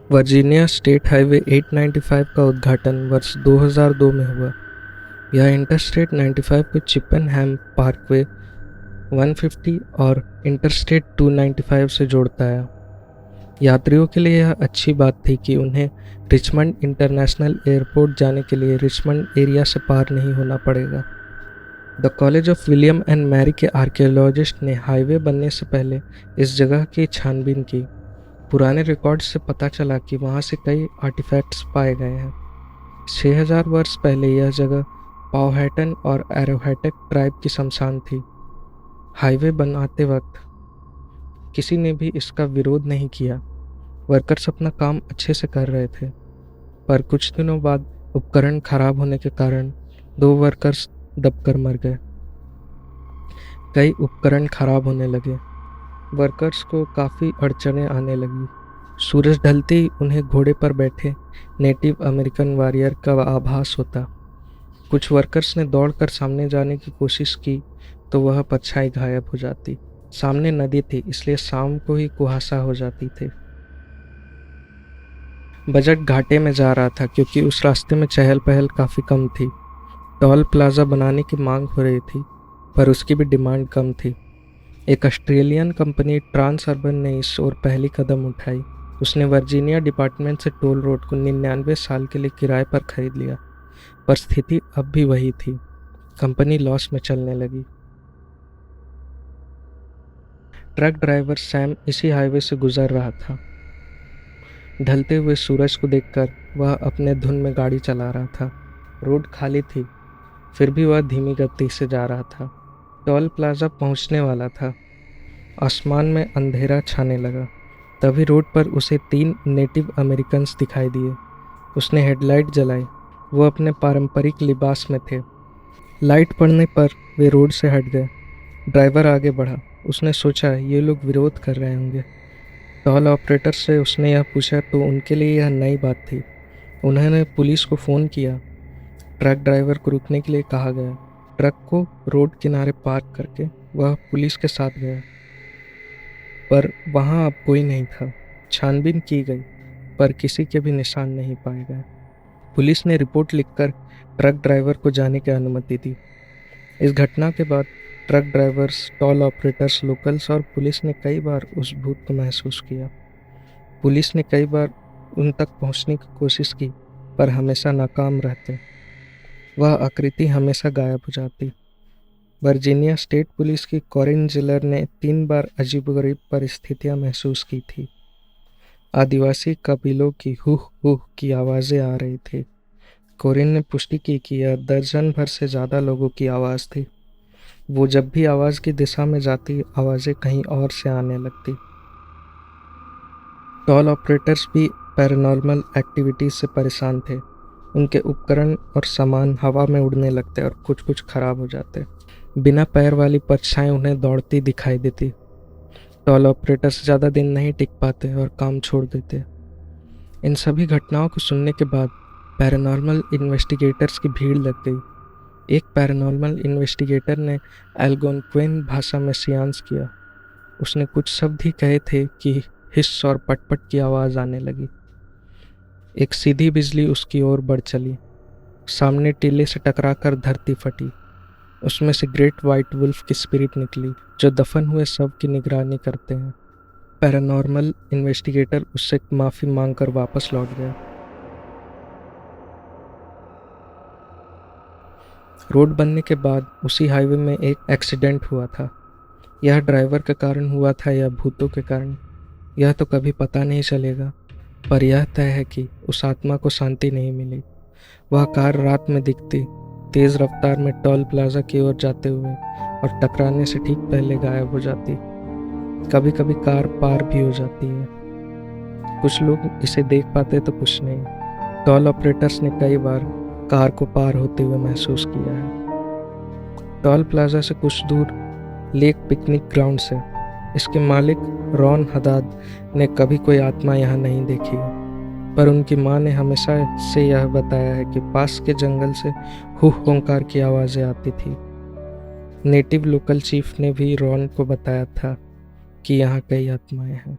Virginia state highway 895 का उद्घाटन वर्ष 2002 में हुआ। यह इंटरस्टेट 95 को चिपनहैम पार्कवे 150 और इंटरस्टेट 295 से जोड़ता है। यात्रियों के लिए यह अच्छी बात थी कि उन्हें रिचमंड इंटरनेशनल एयरपोर्ट जाने के लिए रिचमंड एरिया से पार नहीं होना पड़ेगा। The college of William and Mary के आर्कियोलॉजिस्ट ने हाईवे बनने से पहले इस जगह की छानबीन की। पुराने रिकॉर्ड्स से पता चला कि वहाँ से कई आर्टिफैक्ट्स पाए गए हैं। 6000 वर्ष पहले यह जगह पावहैटन और एरोहैटक ट्राइब की शमशान थी। हाईवे बनाते वक्त किसी ने भी इसका विरोध नहीं किया। वर्कर्स अपना काम अच्छे से कर रहे थे, पर कुछ दिनों बाद उपकरण खराब होने के कारण 2 वर्कर्स दबकर मर गए। कई उपकरण खराब होने लगे। वर्कर्स को काफ़ी अड़चनें आने लगी। सूरज ढलते ही उन्हें घोड़े पर बैठे नेटिव अमेरिकन वॉरियर का आभास होता। कुछ वर्कर्स ने दौड़कर सामने जाने की कोशिश की तो वह परछाई गायब हो जाती। सामने नदी थी, इसलिए शाम को ही कुहासा हो जाती थी। बजट घाटे में जा रहा था क्योंकि उस रास्ते में चहल पहल काफ़ी कम थी। टॉल प्लाजा बनाने की मांग हो रही थी, पर उसकी भी डिमांड कम थी। एक ऑस्ट्रेलियन कंपनी ट्रांस अर्बन ने इस ओर पहली कदम उठाई। उसने वर्जीनिया डिपार्टमेंट से टोल रोड को 99 साल के लिए किराए पर खरीद लिया, पर स्थिति अब भी वही थी। कंपनी लॉस में चलने लगी। ट्रक ड्राइवर सैम इसी हाईवे से गुजर रहा था। ढलते हुए सूरज को देखकर वह अपने धुन में गाड़ी चला रहा था। रोड खाली थी, फिर भी वह धीमी गति से जा रहा था। टॉल प्लाजा पहुंचने वाला था। आसमान में अंधेरा छाने लगा। तभी रोड पर उसे 3 नेटिव अमेरिकन्स दिखाई दिए। उसने हेडलाइट जलाई। वो अपने पारंपरिक लिबास में थे। लाइट पड़ने पर वे रोड से हट गए। ड्राइवर आगे बढ़ा। उसने सोचा ये लोग विरोध कर रहे होंगे। टॉल ऑपरेटर से उसने यह पूछा तो उनके लिए यह नई बात थी। उन्होंने पुलिस को फ़ोन किया। ट्रक ड्राइवर को रुकने के लिए कहा गया। ट्रक को रोड किनारे पार्क करके वह पुलिस के साथ गया, पर वहाँ अब कोई नहीं था। छानबीन की गई, पर किसी के भी निशान नहीं पाए गए। पुलिस ने रिपोर्ट लिखकर ट्रक ड्राइवर को जाने की अनुमति दी। इस घटना के बाद truck drivers, toll operators, locals और पुलिस ने कई बार उस भूत को महसूस किया। पुलिस ने कई बार उन तक पहुंचने की कोशिश की, पर हमेशा नाकाम रहते। वह आकृति हमेशा गायब हो जाती। वर्जीनिया स्टेट पुलिस की कॉरिन जिलर ने 3 बार अजीबोगरीब परिस्थितियां महसूस की थी। आदिवासी कबीलों की हुह हुह की आवाज़ें आ रही थी। कॉरिन ने पुष्टि की कि यह दर्जन भर से ज़्यादा लोगों की आवाज़ थी। वो जब भी आवाज़ की दिशा में जाती, आवाज़ें कहीं और से आने लगती। टॉल ऑपरेटर्स भी पैरानॉर्मल एक्टिविटीज़ से परेशान थे। उनके उपकरण और सामान हवा में उड़ने लगते और कुछ कुछ खराब हो जाते। बिना पैर वाली परछाएं उन्हें दौड़ती दिखाई देती। टॉल ऑपरेटर्स ज़्यादा दिन नहीं टिक पाते और काम छोड़ देते। इन सभी घटनाओं को सुनने के बाद पैरानॉर्मल इन्वेस्टिगेटर्स की भीड़ लग गई। एक पैरानॉर्मल इन्वेस्टिगेटर ने एल्गोनक्विन भाषा में सियांस किया। उसने कुछ शब्द ही कहे थे कि हिस्स और पटपट की आवाज़ आने लगी। एक सीधी बिजली उसकी ओर बढ़ चली। सामने टीले से टकराकर धरती फटी। उसमें से ग्रेट वाइट वुल्फ की स्पिरिट निकली, जो दफन हुए शव की निगरानी करते हैं। पैरानॉर्मल इन्वेस्टिगेटर उससे माफ़ी मांगकर वापस लौट गया। रोड बनने के बाद उसी हाईवे में एक एक्सीडेंट हुआ था। यह ड्राइवर के कारण हुआ था या भूतों के कारण, यह तो कभी पता नहीं चलेगा, पर यह तय है कि उस आत्मा को शांति नहीं मिली। वह कार रात में दिखती, तेज़ रफ्तार में टॉल प्लाजा की ओर जाते हुए और टकराने से ठीक पहले गायब हो जाती। कभी कभी कार पार भी हो जाती है। कुछ लोग इसे देख पाते तो कुछ नहीं। टॉल ऑपरेटर्स ने कई बार कार को पार होते हुए महसूस किया है। टॉल प्लाजा से कुछ दूर लेक पिकनिक ग्राउंड से इसके मालिक रॉन हदाद ने कभी कोई आत्मा यहाँ नहीं देखी, पर उनकी माँ ने हमेशा से यह बताया है कि पास के जंगल से हुह हुंकार की आवाज़ें आती थी। नेटिव लोकल चीफ ने भी रॉन को बताया था कि यहाँ कई आत्माएं हैं।